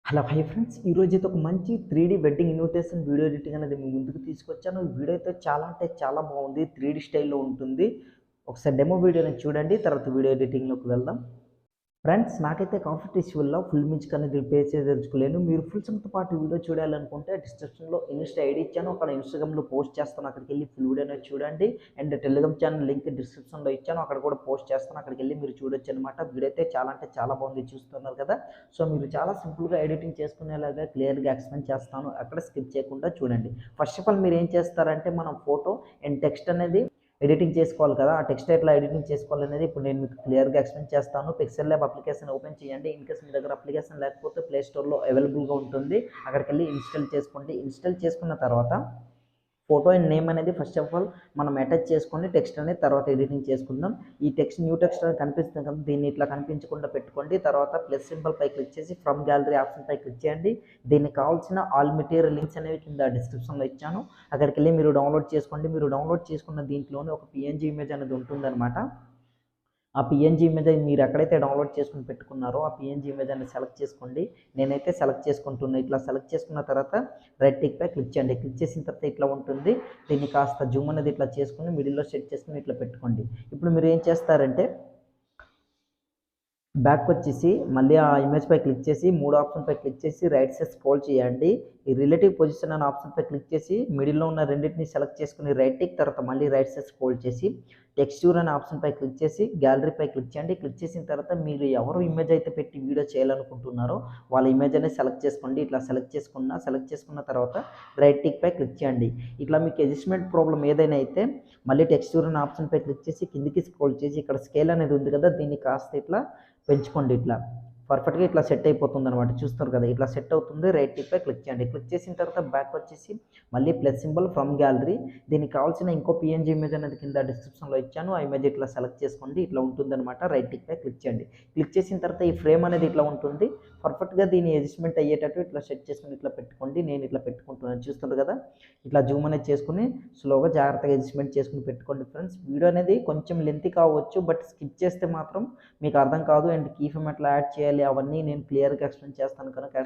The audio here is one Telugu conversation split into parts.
హలో హై ఫ్రెండ్స్, ఈరోజు అయితే ఒక మంచి 3D wedding invitation video editing అనేది మీ ముందుకు తీసుకొచ్చాను. ఈ వీడియో అయితే చాలా అంటే చాలా బాగుంది, 3D స్టైల్లో ఉంటుంది. ఒకసారి డెమో వీడియోని చూడండి, తర్వాత వీడియో ఎడిటింగ్లోకి వెళ్దాం. ఫ్రెండ్స్, నాకైతే కాన్ఫిడెన్స్ వల్ల ఫుల్ మ్యూజిక్ అనేది పే చేయదలుచుకోలేను. మీరు ఫుల్ సాంగ్తో పాటు వీడియో చూడాలనుకుంటే డిస్క్రిప్షన్లో ఇన్స్టా ఐడి ఇచ్చాను, అక్కడ ఇన్స్టాగ్రామ్లో పోస్ట్ చేస్తాను. అక్కడికి వెళ్ళి ఫుల్ వీడియో అనేది చూడండి. అండ్ టెలిగ్రామ్ ఛానల్ లింక్ డిస్క్రిప్షన్లో ఇచ్చాను, అక్కడ కూడా పోస్ట్ చేస్తాను. అక్కడికి వెళ్ళి మీరు చూడొచ్చు అనమాట. వీడియో అయితే చాలా అంటే చాలా బాగుంది, చూస్తున్నారు కదా. సో మీరు చాలా సింపుల్గా ఎడిటింగ్ చేసుకునేలాగా క్లియర్గా ఎక్స్ప్లెయిన్ చేస్తాను, అక్కడ స్కిప్ చేయకుండా చూడండి. ఫస్ట్ ఆఫ్ ఆల్ మీరు ఏం చేస్తారంటే, మనం ఫోటో అండ్ టెక్స్ట్ అనేది ఎడిటింగ్ చేసుకోవాలి కదా. ఆ టెక్స్ట్ ఎట్లా ఎడిటింగ్ చేసుకోవాలనేది ఇప్పుడు నేను మీకు క్లియర్గా ఎక్స్ప్లెయిన్ చేస్తాను. పిక్సెల్ ల్యాబ్ అప్లికేషన్ ఓపెన్ చేయండి. ఇన్ కేస్ మీ దగ్గర అప్లికేషన్ లేకపోతే ప్లే స్టోర్లో అవైలబుల్గా ఉంటుంది, అక్కడికి వెళ్ళి ఇన్స్టాల్ చేసుకోండి. ఇన్స్టాల్ చేసుకున్న తర్వాత ఫోటో అండ్ నేమ్ అనేది ఫస్ట్ ఆఫ్ ఆల్ మనం అటాచ్ చేసుకొని టెక్స్ట్ అనేది తర్వాత ఎడిటింగ్ చేసుకుందాం. ఈ టెక్స్ట్ న్యూ టెక్స్ట్ అనేది కనిపిస్తుంది కదా, దీన్ని ఇట్లా కనిపించకుండా పెట్టుకోండి. తర్వాత ప్లస్ సింబల్ పై క్లిక్ చేసి ఫ్రమ్ గ్యాలరీ ఆప్షన్ పై క్లిక్ చేయండి. దీనికి కావాల్సిన ఆల్ మెటీరియల్ లింక్స్ అనేవి కింద డిస్క్రిప్షన్లో ఇచ్చాను, అక్కడికి వెళ్ళి మీరు డౌన్లోడ్ చేసుకోండి. మీరు డౌన్లోడ్ చేసుకున్న దీంట్లోనే ఒక పిఎన్జీ ఇమేజ్ అనేది ఉంటుందన్నమాట. ఆ పిఎన్జీ ఇమేజ్ మీరు ఎక్కడైతే డౌన్లోడ్ చేసుకుని పెట్టుకున్నారో ఆ పిఎన్జీ ఇమేజ్ అనేది సెలెక్ట్ చేసుకోండి. నేనైతే సెలెక్ట్ చేసుకుంటున్నాను. ఇట్లా సెలెక్ట్ చేసుకున్న తర్వాత రైట్ టిక్ పై క్లిక్ చేయండి. క్లిక్ చేసిన తర్వాత ఇట్లా ఉంటుంది. దీన్ని కాస్త జూమ్ అనేది ఇట్లా చేసుకుని మిడిల్లో సెట్ చేసుకుని ఇట్లా పెట్టుకోండి. ఇప్పుడు మీరు ఏం చేస్తారంటే, బ్యాక్ వచ్చేసి మళ్ళీ ఆ ఇమేజ్ పై క్లిక్ చేసి మూడు ఆప్షన్ పై క్లిక్ చేసి రైట్ సైడ్ స్క్రోల్ చేయండి. ఈ రిలేటివ్ పొజిషన్ అనే ఆప్షన్ పై క్లిక్ చేసి మిడిల్లో ఉన్న రెండింటిని సెలెక్ట్ చేసుకుని రైట్ టిక్, తర్వాత మళ్ళీ రైట్ సైడ్ స్క్రోల్ చేసి టెక్స్చర్ అనే ఆప్షన్ పై క్లిక్ చేసి గ్యాలరీ పై క్లిక్ చేయండి. క్లిక్ చేసిన తర్వాత మీరు ఎవరు ఇమేజ్ అయితే పెట్టి వీడియో చేయాలనుకుంటున్నారో వాళ్ళ ఇమేజ్ అనేది సెలెక్ట్ చేసుకోండి. ఇట్లా సెలెక్ట్ చేసుకున్న తర్వాత రైట్ టిక్ పై క్లిక్ చేయండి. ఇట్లా మీకు అడ్జస్ట్మెంట్ ప్రాబ్లం ఏదైనా అయితే మళ్ళీ టెక్స్చర్ అనే ఆప్షన్ పై క్లిక్ చేసి కిందికి స్క్రోల్ చేసి ఇక్కడ స్కేల్ అనేది ఉంది కదా, దీన్ని కాస్త ఇట్లా పెంచుకోండి. ఇట్లా పర్ఫెక్ట్గా ఇట్లా సెట్ అయిపోతుంది అనమాట. చూస్తారు కదా, ఇట్లా సెట్ అవుతుంది. రైట్ టిక్ పై క్లిక్ చేయండి. క్లిక్ చేసిన తర్వాత బ్యాక్ వచ్చేసి మళ్ళీ ప్లస్ సింబల్ ఫ్రమ్ గ్యాలరీ, దీనికి కావాల్సిన ఇంకో పిఎన్జీ ఇమేజ్ అనేది కింద డిస్క్రిప్షన్లో ఇచ్చాను, ఆ ఇమేజ్ ఇట్లా సెలెక్ట్ చేసుకోండి. ఇట్లా ఉంటుందన్నమాట. రైట్ టిక్ పై క్లిక్ చేయండి. క్లిక్ చేసిన తర్వాత ఈ ఫ్రేమ్ అనేది ఇట్లా ఉంటుంది. పర్ఫెక్ట్గా దీన్ని అడ్జస్ట్మెంట్ అయ్యేటట్టు ఇట్లా సెట్ చేసుకుని ఇట్లా పెట్టుకోండి. నేను ఇట్లా పెట్టుకుంటున్నాను, చూస్తుంటారు కదా. ఇట్లా జూమ్ అనేది చేసుకుని స్లోగా జాగ్రత్తగా అడ్జస్ట్మెంట్ చేసుకుని పెట్టుకోండి. ఫ్రెండ్స్, వీడియో అనేది కొంచెం లెంత్ కావచ్చు, బట్ స్కిప్ చేస్తే మాత్రం మీకు అర్థం కాదు. అండ్ కీ ఫ్రేమ్ ఎట్లా యాడ్ చేయాలి అవన్నీ నేను క్లియర్గా ఎక్స్ప్లెయిన్ చేస్తాను కనుక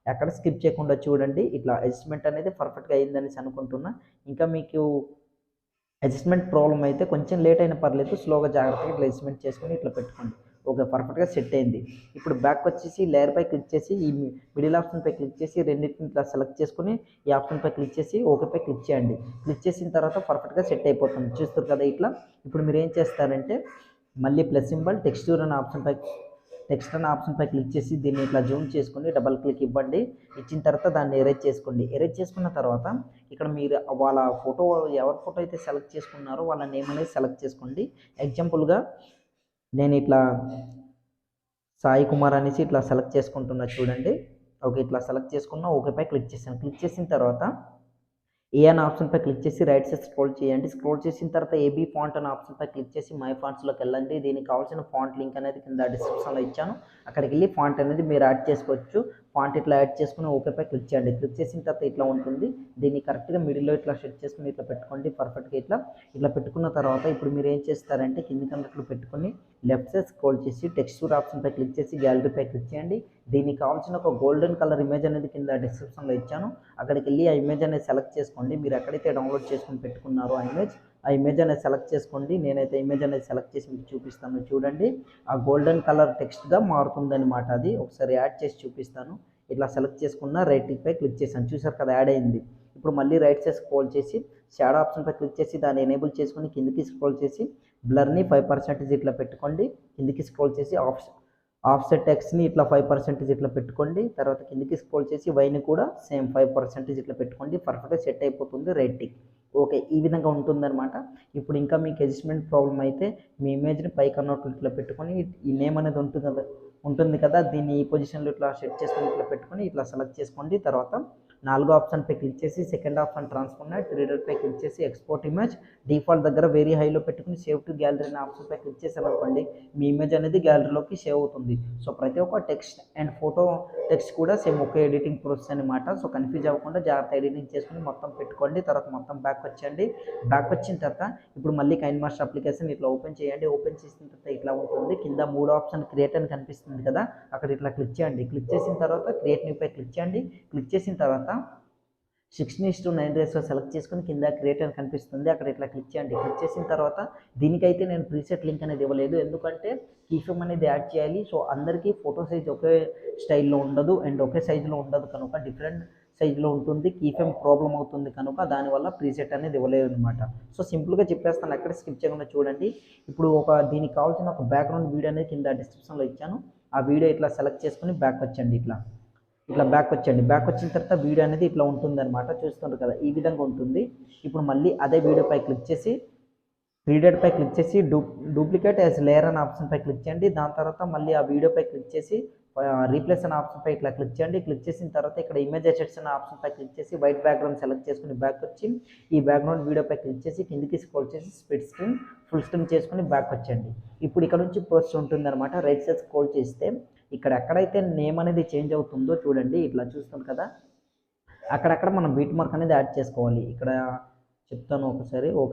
ఎక్కడ స్కిప్ చేయకుండా చూడండి. ఇట్లా అడ్జస్ట్మెంట్ అనేది పర్ఫెక్ట్గా అయిందనేసి అనుకుంటున్నా. ఇంకా మీకు అడ్జస్ట్మెంట్ ప్రాబ్లం అయితే కొంచెం లేట్ అయినా పర్లేదు, స్లోగా జాగ్రత్తగా ఇట్లా అడ్జస్ట్మెంట్ చేసుకుని ఇట్లా పెట్టుకోండి. ఓకే, పర్ఫెక్ట్గా సెట్ అయింది. ఇప్పుడు బ్యాక్ వచ్చేసి లేయర్ పై క్లిక్ చేసి ఈ మిడిల్ ఆప్షన్ పై క్లిక్ చేసి రెండింటిని ఇట్లా సెలెక్ట్ చేసుకుని ఈ ఆప్షన్ పై క్లిక్ చేసి ఓకే పై క్లిక్ చేయండి. క్లిక్ చేసిన తర్వాత పర్ఫెక్ట్గా సెట్ అయిపోతుంది, చూస్తారు కదా ఇట్లా. ఇప్పుడు మీరు ఏం చేస్తారంటే, మళ్ళీ ప్లస్ సింబల్ టెక్స్చర్ అనే ఆప్షన్ పై క్లిక్ చేసి దీన్ని ఇట్లా జూమ్ చేసుకుని డబల్ క్లిక్ ఇవ్వండి. ఇచ్చిన తర్వాత దాన్ని ఎరేజ్ చేసుకోండి. ఎరేజ్ చేసుకున్న తర్వాత ఇక్కడ మీరు వాళ్ళ ఫోటో, ఎవరి ఫోటో అయితే సెలెక్ట్ చేసుకున్నారో వాళ్ళ నేమ్ అనేది సెలెక్ట్ చేసుకోండి. ఎగ్జాంపుల్గా నేను ఇట్లా సాయి కుమార్ అనేసి ఇట్లా సెలెక్ట్ చేసుకుంటున్నా, చూడండి. ఓకే, ఇట్లా సెలెక్ట్ చేసుకున్నా ఓకేపై క్లిక్ చేశాను. క్లిక్ చేసిన తర్వాత ఏ అనే ఆప్షన్ పై క్లిక్ చేసి రైట్ సైడ్ స్క్రోల్ చేయండి. స్క్రోల్ చేసిన తర్వాత ఏబీ ఫాంట్ అనే ఆప్షన్ పై క్లిక్ చేసి మై ఫాంట్స్లోకి వెళ్ళండి. దీనికి కావాల్సిన ఫాంట్ లింక్ అనేది కింద డిస్క్రిప్షన్లో ఇచ్చాను, అక్కడికి వెళ్ళి ఫాంట్ అనేది మీరు యాడ్ చేసుకోవచ్చు. ఫాంట్ ఇట్లా యాడ్ చేసుకుని ఓకేపై క్లిక్ చేయండి. క్లిక్ చేసిన తర్వాత ఇట్లా ఉంటుంది. దీన్ని కరెక్ట్గా మిడిల్లో ఇట్లా సెట్ చేసుకుని ఇట్లా పెట్టుకోండి. పర్ఫెక్ట్గా ఇట్లా పెట్టుకున్న తర్వాత ఇప్పుడు మీరు ఏం చేస్తారంటే, కింది కన్నట్లు పెట్టుకొని లెఫ్ట్ సైడ్ స్క్రోల్ చేసి టెక్స్చర్ ఆప్షన్ పై క్లిక్ చేసి గ్యాలరీపై క్లిక్ చేయండి. దీనికి కావాల్సిన ఒక గోల్డెన్ కలర్ ఇమేజ్ అనేది కింద డిస్క్రిప్షన్లో ఇచ్చాను, అక్కడికి వెళ్ళి ఆ ఇమేజ్ అనేది సెలెక్ట్ చేసుకోండి. మీరు ఎక్కడైతే డౌన్లోడ్ చేసుకుని పెట్టుకున్నారో ఆ ఇమేజ్ అనేది సెలెక్ట్ చేసుకోండి. నేనైతే ఇమేజ్ అనేది సెలెక్ట్ చేసి మీకు చూపిస్తాను, చూడండి. ఆ గోల్డెన్ కలర్ టెక్స్ట్గా మారుతుందన్నమాట. అది ఒకసారి యాడ్ చేసి చూపిస్తాను. ఇట్లా సెలెక్ట్ చేసుకున్న రైట్ పై క్లిక్ చేశాను, చూసారు కదా, యాడ్ అయింది. ఇప్పుడు మళ్ళీ రైట్ సైడ్ స్క్రోల్ చేసి షాడో ఆప్షన్ పై క్లిక్ చేసి దాన్ని ఎనేబుల్ చేసుకుని కిందికి స్క్రోల్ చేసి బ్లర్ని 5% ఇట్లా పెట్టుకోండి. కిందికి స్క్రోల్ చేసి ఆఫ్సెట్ ఎక్స్ని ఇట్లా 5% ఇట్లా పెట్టుకోండి. తర్వాత కిందికి స్క్రోల్ చేసి వైని కూడా సేమ్ 5% ఇట్లా పెట్టుకోండి. పర్ఫెక్ట్గా సెట్ అయిపోతుంది. Right tick. ఓకే, ఈ విధంగా ఉంటుందన్నమాట. ఇప్పుడు ఇంకా మీకు అడ్జస్ట్మెంట్ ప్రాబ్లం అయితే మీ ఇమేజ్ని పైకి అన్నట్లు ఇట్లా పెట్టుకొని ఈ నేమ్ అనేది ఉంటుంది కదా, దీన్ని ఈ పొజిషన్లో ఇట్లా సెట్ చేసుకొని ఇట్లా పెట్టుకొని ఇట్లా సెలెక్ట్ చేసుకోండి. తర్వాత నాలుగో ఆప్షన్పై క్లిక్ చేసి సెకండ్ ఆప్షన్ ట్రాన్స్ఫార్మర్ రీడర్పై క్లిక్ చేసి ఎక్స్పోర్ట్ ఇమేజ్ డిఫాల్ట్ దగ్గర వెరీ హైలో పెట్టుకుని సేవ్ టు గ్యాలరీ అనే ఆప్షన్పై క్లిక్ చేశారనుకోండి మీ ఇమేజ్ అనేది గ్యాలరీలోకి సేవ్ అవుతుంది. సో ప్రతి ఒక్క టెక్స్ట్ అండ్ ఫోటో టెక్స్ట్ కూడా సేమ్ ఒకే ఎడిటింగ్ ప్రాసెస్ అనమాట. సో కన్ఫ్యూజ్ అవ్వకుండా జాగ్రత్త ఎడిటింగ్ చేసుకుని మొత్తం పెట్టుకోండి. తర్వాత మొత్తం బ్యాక్ వచ్చేయండి. బ్యాక్ వచ్చిన తర్వాత ఇప్పుడు మళ్ళీ కైన్ మాస్టర్ అప్లికేషన్ ఇట్లా ఓపెన్ చేయండి. ఓపెన్ చేసిన తర్వాత ఇట్లా ఉంటుంది. కింద 3 ఆప్షన్ క్రియేట్ అని కనిపిస్తుంది కదా, అక్కడ ఇట్లా క్లిక్ చేయండి. క్లిక్ చేసిన తర్వాత క్రియేట్ న్యూపై క్లిక్ చేయండి. క్లిక్ చేసిన తర్వాత 16:9 రేషియో సెలెక్ట్ చేసుకుని కింద క్రియేట్ అని కనిపిస్తుంది, అక్కడ ఇట్లా క్లిక్ చేయండి. క్లిక్ చేసిన తర్వాత దీనికైతే నేను ప్రీసెట్ లింక్ అనేది ఇవ్వలేదు, ఎందుకంటే కీఫ్రేమ్ అనేది యాడ్ చేయాలి. సో అందరికీ ఫోటో సైజ్ ఒకే స్టైల్లో ఉండదు అండ్ ఒకే సైజులో ఉండదు కనుక డిఫరెంట్ సైజులో ఉంటుంది. కీఫ్రేమ్ ప్రాబ్లం అవుతుంది కనుక దానివల్ల ప్రీసెట్ అనేది ఇవ్వలేదు అనమాట. సో సింపుల్గా చెప్పేస్తాను, ఎక్కడ స్కిప్ చేయకుండా చూడండి. ఇప్పుడు దీనికి కావాల్సిన ఒక బ్యాక్గ్రౌండ్ వీడియో అనేది కింద డిస్క్రిప్షన్లో ఇచ్చాను. ఆ వీడియో ఇట్లా సెలెక్ట్ చేసుకుని బ్యాక్ వచ్చండి. ఇట్లా బ్యాక్ వచ్చండి. బ్యాక్ వచ్చిన తర్వాత వీడియో అనేది ఇట్లా ఉంటుంది అనమాట. చూస్తుంటారు కదా, ఈ విధంగా ఉంటుంది. ఇప్పుడు మళ్ళీ అదే వీడియోపై క్లిక్ చేసి రీడర్పై క్లిక్ చేసి డూప్లికేట్ యాజ్ లేయర్ అనే ఆప్షన్పై క్లిక్ చేయండి. దాని తర్వాత మళ్ళీ ఆ వీడియోపై క్లిక్ చేసి రీప్లేస్ అనే ఆప్షన్పై ఇట్లా క్లిక్ చేయండి. క్లిక్ చేసిన తర్వాత ఇక్కడ ఇమేజ్ అసెట్స్ అనే ఆప్షన్పై క్లిక్ చేసి వైట్ బ్యాక్గ్రౌండ్ సెలెక్ట్ చేసుకుని బ్యాక్ వచ్చి ఈ బ్యాక్గ్రౌండ్ వీడియోపై క్లిక్ చేసి కిందికి స్క్రోల్ చేసి స్ప్లిట్ స్క్రీన్ ఫుల్ స్క్రీన్ చేసుకుని బ్యాక్ వచ్చండి. ఇప్పుడు ఇక్కడ నుంచి ప్రాసెస్ ఉంటుంది అనమాట. రైట్ సైడ్ స్క్రోల్ చేస్తే ఇక్కడ ఎక్కడైతే నేమ్ అనేది చేంజ్ అవుతుందో చూడండి, ఇట్లా చూస్తుంది కదా, అక్కడక్కడ మనం బీట్ మార్క్ అనేది యాడ్ చేసుకోవాలి. ఇక్కడ చెప్తాను ఒకసారి. ఒక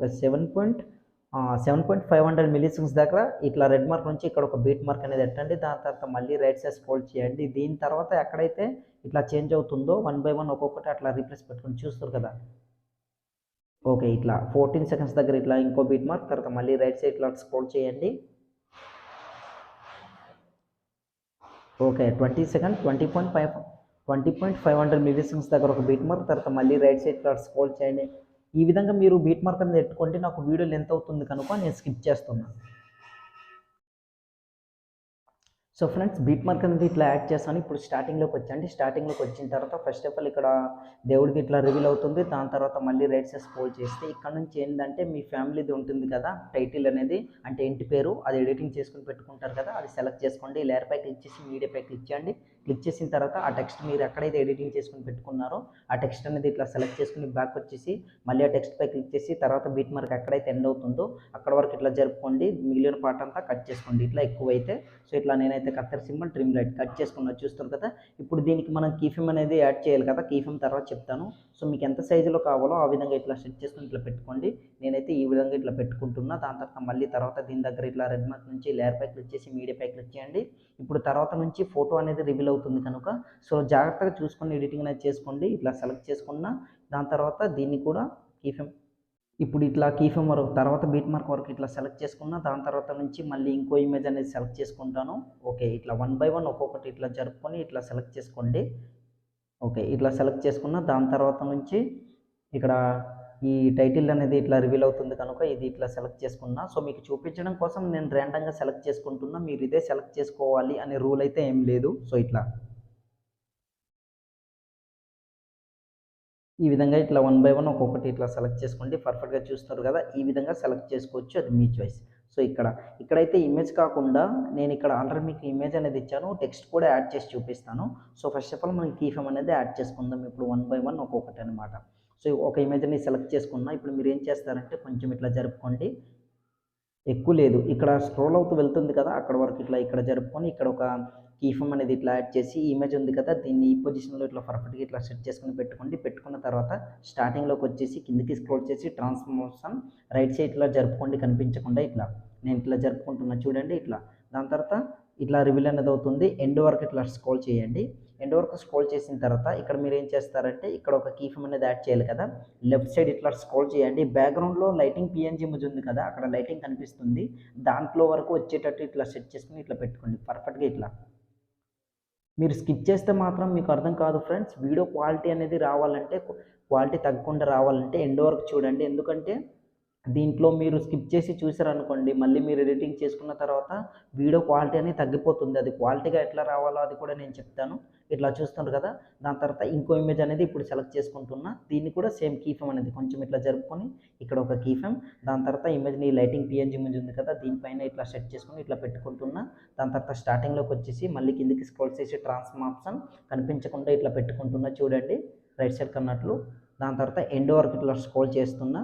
7.500 మిల్లీసెకండ్స్ దగ్గర ఇట్లా రెడ్ మార్క్ నుంచి ఇక్కడ ఒక బీట్ మార్క్ అనేది పెట్టండి. దాని తర్వాత మళ్ళీ రైట్ సైడ్ స్క్రోల్ చేయండి. దీని తర్వాత ఎక్కడైతే ఇట్లా చేంజ్ అవుతుందో 1 by 1 ఒక్కొక్కటి అట్లా రీప్లేస్ పెట్టుకుని చూస్తారు కదా. ఓకే, ఇట్లా 14 సెకండ్స్ దగ్గర ఇట్లా ఇంకో బీట్ మార్క్, తర్వాత మళ్ళీ రైట్ సైడ్ ఇట్లా స్క్రోల్ చేయండి. ఓకే, 20 సెకండ్ 20.500 మిల్లీసెకండ్స్ దగ్గర ఒక బీట్ మార్క్, తర్వాత మళ్ళీ రైట్ సైడ్ ఇట్లా స్క్రోల్ చేయండి. ఈ విధంగా మీరు బీట్ మార్క్ అనేది పెట్టుకోండి. నాకు వీడియో లెంత్ అవుతుంది కనుక నేను స్కిప్ చేస్తున్నాను. సో ఫ్రెండ్స్, బీట్ మార్క్ అనేది ఇట్లా యాడ్ చేస్తాను. ఇప్పుడు స్టార్టింగ్లోకి వచ్చండి. స్టార్టింగ్లోకి వచ్చిన తర్వాత ఫస్ట్ ఆఫ్ ఆల్ ఇక్కడ దేవుడిది ఇట్లా రివీల్ అవుతుంది. దాని తర్వాత మళ్ళీ రైట్ సైడ్ స్క్రోల్ చేస్తే ఇక్కడ నుంచి ఏంటంటే మీ ఫ్యామిలీది ఉంటుంది కదా టైటిల్ అనేది, అంటే ఇంటి పేరు, అది ఎడిటింగ్ చేసుకుని పెట్టుకుంటారు కదా, అది సెలెక్ట్ చేసుకోండి. లేయర్పై క్లిక్ చేసి మీడియాపై క్లిక్ చేయండి. క్లిక్ చేసిన తర్వాత ఆ టెక్స్ట్ మీరు ఎక్కడైతే ఎడిటింగ్ చేసుకుని పెట్టుకున్నారో ఆ టెక్స్ట్ అనేది ఇట్లా సెలెక్ట్ చేసుకుని బ్యాక్ వచ్చేసి మళ్ళీ ఆ టెక్స్ట్పై క్లిక్ చేసి తర్వాత బీట్ మార్క్ ఎక్కడైతే ఎండ్ అవుతుందో అక్కడ వరకు ఇట్లా జరుపుకోండి. మిగిలిన పార్ట్ అంతా కట్ చేసుకోండి ఇట్లా ఎక్కువైతే. సో ఇట్లా నేనైతే కత్తెర సింబల్ ట్రిమ్ లైట్ కట్ చేసుకున్నా చూస్తారు కదా. ఇప్పుడు దీనికి మనం కీఫ్రేమ్ అనేది యాడ్ చేయాలి కదా, కీఫ్రేమ్ తర్వాత చెప్తాను. సో మీకు ఎంత సైజులో కావాలో ఆ విధంగా ఇట్లా సెట్ చేసుకుని ఇట్లా పెట్టుకోండి. నేనైతే ఈ విధంగా ఇట్లా పెట్టుకుంటున్నా. దాని తర్వాత దీని దగ్గర ఇట్లా రెడ్ మార్క్ నుంచి లేయర్పై క్లిక్ చేసి మీడియాపై క్లిక్ చేయండి. ఇప్పుడు తర్వాత నుంచి ఫోటో అనేది రివీల్ అవుతుంది కనుక సో జాగ్రత్తగా చూసుకొని ఎడిటింగ్ అనేది చేసుకోండి. ఇట్లా సెలెక్ట్ చేసుకున్న దాని తర్వాత దీన్ని కూడా కీఫ్రేమ్, ఇప్పుడు ఇట్లా కీఫ్రేమ్ వరకు తర్వాత బీట్ మార్క్ వరకు ఇట్లా సెలెక్ట్ చేసుకున్న దాని తర్వాత నుంచి మళ్ళీ ఇంకో ఇమేజ్ అనేది సెలెక్ట్ చేసుకుంటాను. ఓకే, ఇట్లా 1 by 1 ఒక్కొక్కటి ఇట్లా జరుపుకొని ఇట్లా సెలెక్ట్ చేసుకోండి. ఓకే, ఇట్లా సెలెక్ట్ చేసుకున్న దాని తర్వాత నుంచి ఇక్కడ ఈ టైటిల్ అనేది ఇట్లా రివీల్ అవుతుంది కనుక ఇది ఇట్లా సెలెక్ట్ చేసుకున్నా. సో మీకు చూపించడం కోసం నేను ర్యాండమ్గా సెలెక్ట్ చేసుకుంటున్నా. మీరు ఇదే సెలెక్ట్ చేసుకోవాలి అనే రూల్ అయితే ఏం లేదు. సో ఇట్లా ఈ విధంగా ఇట్లా 1 by 1 ఒక్కొక్కటి ఇట్లా సెలెక్ట్ చేసుకోండి. పర్ఫెక్ట్గా చూస్తారు కదా, ఈ విధంగా సెలెక్ట్ చేసుకోవచ్చు, అది మీ చాయిస్. సో ఇక్కడైతే ఇమేజ్ కాకుండా నేను ఇక్కడ ఆల్రెడీ మీకు ఇమేజ్ అనేది ఇచ్చాను, టెక్స్ట్ కూడా యాడ్ చేసి చూపిస్తాను. సో ఫస్ట్ ఆఫ్ ఆల్ మనం కీఫ్రేమ్ అనేది యాడ్ చేసుకుందాం. ఇప్పుడు 1 by 1 ఒక్కొక్కటి అనమాట. సో ఒక ఇమేజ్ అనేది సెలెక్ట్ చేసుకున్నా. ఇప్పుడు మీరు ఏం చేస్తారంటే కొంచెం ఇట్లా జరుపుకోండి, ఎక్కువ లేదు, ఇక్కడ స్క్రోల్ అవుతూ వెళ్తుంది కదా అక్కడ వరకు ఇట్లా ఇక్కడ జరుపుకొని ఇక్కడ ఒక కీఫ్రేమ్ అనేది ఇట్లా యాడ్ చేసి ఇమేజ్ ఉంది కదా దీన్ని ఈ పొజిషన్లో ఇట్లా పర్ఫెక్ట్గా ఇట్లా సెట్ చేసుకుని పెట్టుకోండి. పెట్టుకున్న తర్వాత స్టార్టింగ్లోకి వచ్చేసి కిందికి స్క్రోల్ చేసి ట్రాన్స్ఫర్మేషన్ రైట్ సైడ్ ఇట్లా జరుపుకోండి, కనిపించకుండా ఇట్లా నేను ఇట్లా జరుపుకుంటున్నా చూడండి ఇట్లా. దాని తర్వాత ఇట్లా రివీల్ అనేది అవుతుంది. ఎండ్ వరకు ఇట్లా స్క్రోల్ చేయండి. ఎండ్ వరకు స్క్రోల్ చేసిన తర్వాత ఇక్కడ మీరు ఏం చేస్తారంటే ఇక్కడ ఒక కీఫ్రేమ్ అనేది యాడ్ చేయాలి కదా, లెఫ్ట్ సైడ్ ఇట్లా స్క్రోల్ చేయండి. బ్యాక్గ్రౌండ్లో లైటింగ్ పిఎన్జీ ఇమేజ్ ఉంది కదా, అక్కడ లైటింగ్ కనిపిస్తుంది, దాంట్లో వరకు వచ్చేటట్టు ఇట్లా సెట్ చేసుకుని ఇట్లా పెట్టుకోండి పర్ఫెక్ట్గా ఇట్లా. మీరు స్కిప్ చేస్తే మాత్రం మీకు అర్థం కాదు ఫ్రెండ్స్. వీడియో క్వాలిటీ అనేది రావాలంటే, క్వాలిటీ తగ్గకుండా రావాలంటే ఎండ్ వరకు చూడండి. ఎందుకంటే దీంట్లో మీరు స్కిప్ చేసి చూసారనుకోండి మళ్ళీ మీరు ఎడిటింగ్ చేసుకున్న తర్వాత వీడియో క్వాలిటీ అనేది తగ్గిపోతుంది. అది క్వాలిటీగా ఎట్లా రావాలో అది కూడా నేను చెప్తాను. ఇట్లా చూస్తున్నారు కదా, దాని తర్వాత ఇంకో ఇమేజ్ అనేది ఇప్పుడు సెలెక్ట్ చేసుకుంటున్నా. దీన్ని కూడా సేమ్ కీఫ్రేమ్ అనేది కొంచెం ఇట్లా జరుపుకొని ఇక్కడ ఒక కీఫ్రేమ్, దాని తర్వాత ఇమేజ్ని లైటింగ్ పిఎన్జీ ఇమేజ్ ఉంది కదా దీనిపైన ఇట్లా సెట్ చేసుకుని ఇట్లా పెట్టుకుంటున్నా. దాని తర్వాత స్టార్టింగ్లోకి వచ్చేసి మళ్ళీ కిందికి స్క్రోల్ చేసి ట్రాన్స్ఫార్మ్ ఆప్షన్ కనిపించకుండా ఇట్లా పెట్టుకుంటున్నా చూడండి. రైట్ సైడ్ కన్నట్లు. దాని తర్వాత ఎండ్ వరకు ఇట్లా స్క్రోల్ చేస్తున్నా.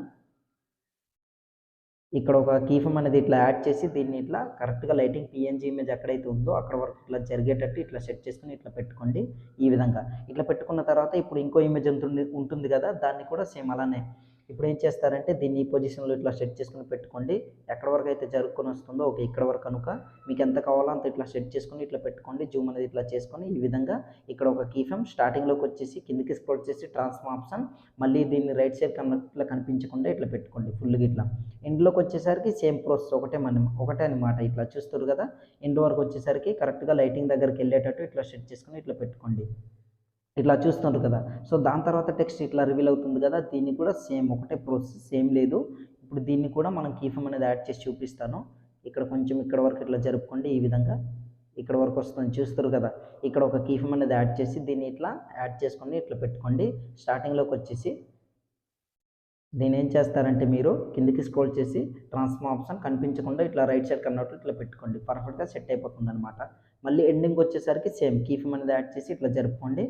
ఇక్కడ ఒక కీ ఫ్రేమ్ అనేది ఇట్లా యాడ్ చేసి దీన్ని ఇట్లా కరెక్ట్‌గా లైటింగ్ పీఎన్‌జీ ఇమేజ్ ఎక్కడైతే ఉందో అక్కడ వరకు ఇట్లా జరిగేటట్టు ఇట్లా సెట్ చేసుకొని ఇట్లా పెట్టుకోండి. ఈ విధంగా. ఇట్లా పెట్టుకున్న తర్వాత ఇప్పుడు ఇంకో ఇమేజ్ ఉంటుంది కదా! దాన్ని కూడా సేమ్ అలానే ఇప్పుడు ఏం చేస్తారంటే దీన్ని ఈ పొజిషన్‌లో ఇట్లా సెట్ చేసుకొని పెట్టుకోండి. ఎక్కడి వరకు అయితే జరుపుకొని వస్తుందో ఓకే. ఇక్కడ వరకు కనుక మీకు ఎంత కావాలో అంత ఇట్లా సెట్ చేసుకొని ఇట్లా పెట్టుకోండి. జూమ్ అనేది ఇట్లా చేసుకొని ఈ విధంగా ఇక్కడ ఒక కీ ఫ్రేమ్ స్టార్టింగ్‌లోకి వచ్చేసి కిందకి స్క్రోల్ చేసి ట్రాన్స్ఫార్మ్ ఆప్షన్ మళ్ళీ దీన్ని రైట్ సైడ్ ఇట్లా కనిపించకుండా ఇట్లా పెట్టుకోండి ఫుల్‌గా ఇట్లా. ఎండ్‌లోకి వచ్చేసరికి సేమ్ ప్రాసెస్ ఒకటే అనమాట. ఇట్లా చూస్తుర్రు కదా! ఎండ్ వరకు వచ్చేసరికి కరెక్ట్‌గా లైటింగ్ దగ్గరికి వెళ్ళేటట్టు ఇట్లా సెట్ చేసుకొని ఇట్లా పెట్టుకోండి. ఇట్లా చూస్తున్నారు కదా! సో, దాని తర్వాత టెక్స్ట్ ఇట్లా రివీల్ అవుతుంది కదా! దీన్ని కూడా సేమ్ ఒకటే ప్రాసెస్ సేమ్ లేదు. ఇప్పుడు దీన్ని కూడా మనం కీ ఫ్రేమ్ అనేది యాడ్ చేసి చూపిస్తాను. ఇక్కడ కొంచెం ఇక్కడ వరకు ఇట్లా జరుపుకోండి ఈ విధంగా. ఇక్కడ వరకు వస్తుంది చూస్తుర్రు కదా! ఇక్కడ ఒక కీ ఫ్రేమ్ అనేది యాడ్ చేసి దీన్ని ఇట్లా యాడ్ చేసుకొని ఇట్లా పెట్టుకోండి. స్టార్టింగ్‌లోకి వచ్చేసి దీన్ని ఏం చేస్తారంటే మీరు కిందకి స్క్రోల్ చేసి ట్రాన్స్ఫార్మ్ ఆప్షన్ కనిపించకుండా ఇట్లా రైట్ సైడ్ కన్నట్టు ఇట్లా పెట్టుకోండి. పర్ఫెక్ట్‌గా సెట్ అయిపోతుందనమాట. మళ్ళీ ఎండింగ్‌కి వచ్చేసరికి సేమ్ కీ ఫ్రేమ్ అనేది యాడ్ చేసి ఇట్లా జరుపుకోండి.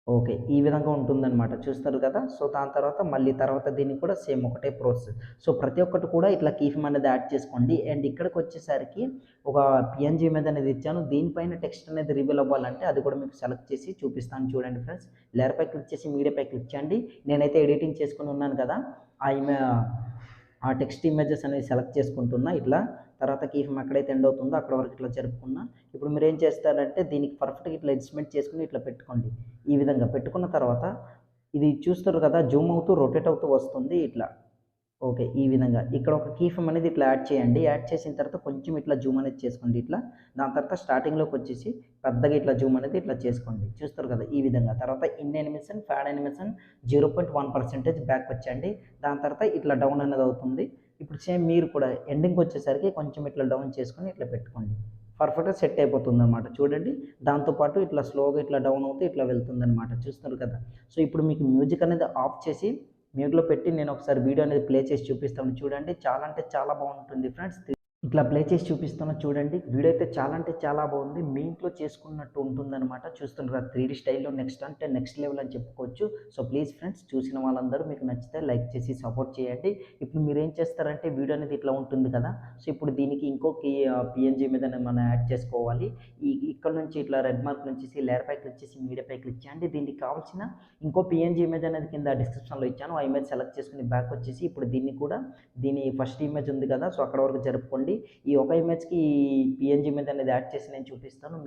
ఓకే. ఈ విధంగా ఉంటుందనమాట. చూస్తారు కదా! సో, దాని తర్వాత దీనికి కూడా సేమ్ ఒకటే ప్రాసెస్. సో, ప్రతి ఒక్కటి కూడా ఇట్లా కీ ఫ్రేమ్ అనేది యాడ్ చేసుకోండి. అండ్ ఇక్కడికొచ్చేసరికి ఒక పీఎన్‌జీ ఇమేజ్ అనేది ఇచ్చాను. దీనిపైన టెక్స్ట్ అనేది రివీల్ అవ్వాలంటే అది కూడా మీకు సెలెక్ట్ చేసి చూపిస్తాను చూడండి ఫ్రెండ్స్. లేయర్‌పై క్లిక్ చేసి మీడియాపై క్లిక్ చేయండి. నేనైతే ఎడిటింగ్ చేసుకొని ఉన్నాను కదా! ఆ టెక్స్ట్ ఇమేజెస్ అనేవి సెలెక్ట్ చేసుకుంటున్నా ఇట్లా. తర్వాత కీ ఫ్రేమ్ ఎక్కడైతే ఎండ్ అవుతుందో అక్కడ వరకు ఇట్లా జరుపుకున్నా. ఇప్పుడు మీరేం చేస్తారంటే దీనికి పర్ఫెక్ట్‌గా ఇట్లా అడ్జస్ట్‌మెంట్ చేసుకొని ఇట్లా పెట్టుకోండి. ఈ విధంగా పెట్టుకున్న తర్వాత ఇది చూస్తుర్రు కదా! జూమ్ అవుతూ, రొటేట్ అవుతూ వస్తుంది ఇట్లా. ఓకే. ఈ విధంగా ఇక్కడ ఒక కీ ఫ్రేమ్ అనేది ఇట్లా యాడ్ చేయండి. యాడ్ చేసిన తర్వాత కొంచెం ఇట్లా జూమ్ అనేది చేసుకోండి ఇట్లా. దాని తర్వాత స్టార్టింగ్‌లోకి వచ్చేసి పెద్దగా ఇట్లా జూమ్ అనేది ఇట్లా చేసుకోండి. చూస్తారు కదా! ఈ విధంగా. తర్వాత in animation, pad animation 0.1% back వచ్చేయండి. దాని తర్వాత ఇట్లా డౌన్ అనేది అవుతుంది. ఇప్పుడు సేమ్ మీరు కూడా ఎండింగ్‌కి వచ్చేసరికి కొంచెం ఇట్లా డౌన్ చేసుకొని ఇట్లా పెట్టుకోండి. పర్ఫెక్ట్‌గా సెట్ అయిపోతుందన్నమాట. చూడండి. దాంతో పాటు ఇట్లా స్లోగా ఇట్లా డౌన్ అవుతూ ఇట్లా వెళ్తుందన్నమాట. చూస్తున్నారు కదా! సో, ఇప్పుడు మీకు మ్యూజిక్ అనేది ఆఫ్ చేసి మ్యూట్లో పెట్టి నేను ఒకసారి వీడియో అనేది ప్లే చేసి చూపిస్తాను చూడండి. చాలా అంటే చాలా బాగుంటుంది ఫ్రెండ్స్. ఇట్లా ప్లే చేసి చూపిస్తున్నా చూడండి. వీడియో అయితే చాలా అంటే చాలా బాగుంది. మీ ఇంట్లో చేసుకున్నట్టు ఉంటుందన్నమాట. చూస్తున్నారు కదా 3D స్టైల్‌లో నెక్స్ట్ అంటే నెక్స్ట్ లెవెల్ అని చెప్పుకోవచ్చు. సో, ప్లీజ్ ఫ్రెండ్స్ చూసిన వాళ్ళందరూ మీకు నచ్చితే లైక్ చేసి సపోర్ట్ చేయండి. ఇప్పుడు మీరేం చేస్తారంటే వీడియో అనేది ఇట్లా ఉంటుంది కదా! సో, ఇప్పుడు దీనికి ఇంకో పీఎన్‌జీ మీద మనం యాడ్ చేసుకోవాలి. ఇక్కడ నుంచి ఇట్లా రెడ్ మార్క్ నుంచి లేయర్‌పై క్లిక్ చేసి మీడియాపై క్లిక్ చేయండి. దీనికి కావాల్సిన ఇంకో పీఎన్‌జీ ఇమేజ్ అనేది కింద డిస్క్రిప్షన్‌లో ఇచ్చాను. ఆ ఇమేజ్ సెలెక్ట్ చేసుకొని బ్యాక్ వచ్చేసి ఇప్పుడు దీన్ని కూడా దీని ఫస్ట్ ఇమేజ్ ఉంది కదా! సో, అక్కడ వరకు జరుపుకోండి. ఈ ఒక ఇమేజ్‌కి ఈ పీఎన్‌జీ ఇమేజ్ అనేది యాడ్ చేసి నేను చూపిస్తాను.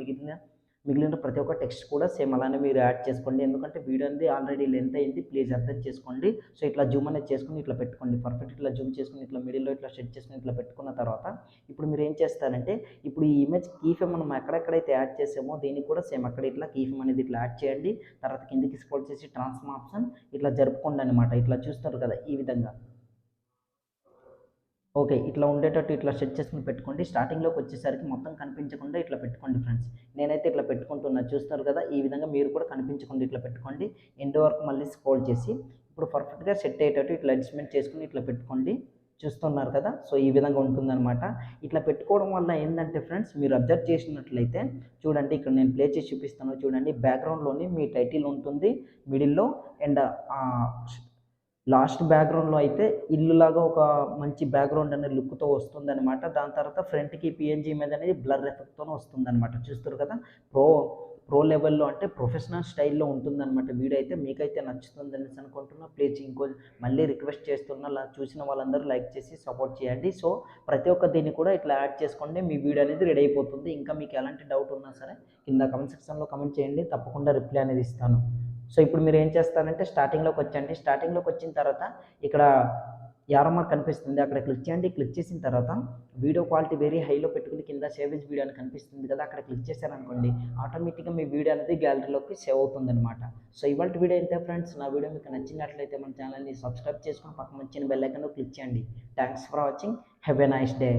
మిగిలిన ప్రతి ఒక్క టెక్స్ట్ కూడా సేమ్ అలానే మీరు యాడ్ చేసుకోండి. ఎందుకంటే వీడియో అనేది ఆల్రెడీ లెంత్ అయింది. ప్లీజ్ అర్థం చేసుకోండి. సో, ఇట్లా జూమ్ అనేది చేసుకొని ఇట్లా పెట్టుకోండి. పర్ఫెక్ట్ ఇట్లా జూమ్ చేసుకొని ఇట్లా మిడిల్‌లో ఇట్లా సెట్ చేసుకొని ఇట్లా పెట్టుకున్న తర్వాత ఇప్పుడు మీరు ఏం చేస్తారంటే ఇప్పుడు ఈ ఇమేజ్ కీ ఫ్రేమ్ మనం ఎక్కడెక్కడైతే యాడ్ చేసామో దీనికి కూడా సేమ్ అక్కడ ఇట్లా కీ ఫ్రేమ్ అనేది ఇట్లా యాడ్ చేయండి. తర్వాత కిందకి స్క్రోల్ చేసి ట్రాన్స్ఫార్మ్ ఆప్షన్ ఇట్లా జరుపుకోండి అనమాట. ఇట్లా చూస్తారు కదా! ఈ విధంగా. ఓకే. ఇట్లా ఉండేటట్టు ఇట్లా సెట్ చేసుకొని పెట్టుకోండి. స్టార్టింగ్‌లోకి వచ్చేసరికి మొత్తం కనిపించకుండా ఇట్లా పెట్టుకోండి ఫ్రెండ్స్. నేనైతే ఇట్లా పెట్టుకుంటున్నా చూస్తున్నారు కదా! ఈ విధంగా మీరు కూడా కనిపించకుండా ఇట్లా పెట్టుకోండి. ఎండ్ వరకు మళ్ళీ స్క్రోల్ చేసి ఇప్పుడు పర్ఫెక్ట్‌గా సెట్ అయ్యేటట్టు ఇట్లా అడ్జస్ట్‌మెంట్ చేసుకొని ఇట్లా పెట్టుకోండి. చూస్తున్నారు కదా! సో, ఈ విధంగా ఉంటుందన్నమాట. ఇట్లా పెట్టుకోవడం వల్ల ఏందంటే ఫ్రెండ్స్ మీరు అబ్జర్వ్ చేసినట్లయితే చూడండి ఇక్కడ నేను ప్లే చేసి చూపిస్తాను చూడండి. బ్యాక్‌గ్రౌండ్‌లోని మీ టైటిల్ ఉంటుంది. మిడిల్‌లో అండ్ ఆహ్, లాస్ట్ బ్యాక్‌గ్రౌండ్‌లో అయితే ఇల్లులాగా ఒక మంచి బ్యాక్‌గ్రౌండ్ అనే లుక్‌తో వస్తుందనమాట. దాని తర్వాత ఫ్రంట్‌కి పీఎన్‌జీ ఇమేజ్ అనేది బ్లర్ ఎఫెక్ట్‌తోనే వస్తుందనమాట. చూస్తుర్రు కదా! ప్రో ప్రో లెవెల్‌లో అంటే ప్రొఫెషనల్ స్టైల్‌లో ఉంటుందనమాట. వీడియో అయితే మీకైతే నచ్చుతుందనేసి అనుకుంటున్నా. ప్లీజ్ మళ్ళీ రిక్వెస్ట్ చేస్తున్నా చూసిన వాళ్ళందరూ లైక్ చేసి సపోర్ట్ చేయండి. సో, ప్రతి ఒక్క దీన్ని కూడా ఇట్లా యాడ్ చేసుకోండి. మీ వీడియో అనేది రెడీ అయిపోతుంది. ఇంకా మీకు ఎలాంటి డౌట్ ఉన్నా సరే కింద కామెంట్ సెక్షన్‌లో కామెంట్ చేయండి. తప్పకుండా రిప్లై అనేది ఇస్తాను. సో, ఇప్పుడు మీరేం చేస్తారంటే స్టార్టింగ్‌లోకి వచ్చేయండి. స్టార్టింగ్‌లోకి వచ్చిన తర్వాత ఇక్కడ యారో మార్క్ కనిపిస్తుంది. అక్కడ క్లిక్ చేయండి. క్లిక్ చేసిన తర్వాత వీడియో క్వాలిటీ వెరీ హైలో పెట్టుకొని కింద సేవ్ యాస్ వీడియో అని కనిపిస్తుంది కదా! అక్కడ క్లిక్ చేశారనుకోండి ఆటోమేటిక్‌గా మీ వీడియో అనేది గ్యాలరీలోకి సేవ్ అవుతుందనమాట. సో, ఇవాల్టి వీడియో ఇంతే ఫ్రెండ్స్. నా వీడియో మీకు నచ్చినట్లయితే మన ఛానల్‌ని సబ్స్క్రైబ్ చేసుకొని పక్కన వచ్చిన బెల్ ఐకాన్‌లో క్లిక్ చేయండి. Thanks for watching. Have a nice day.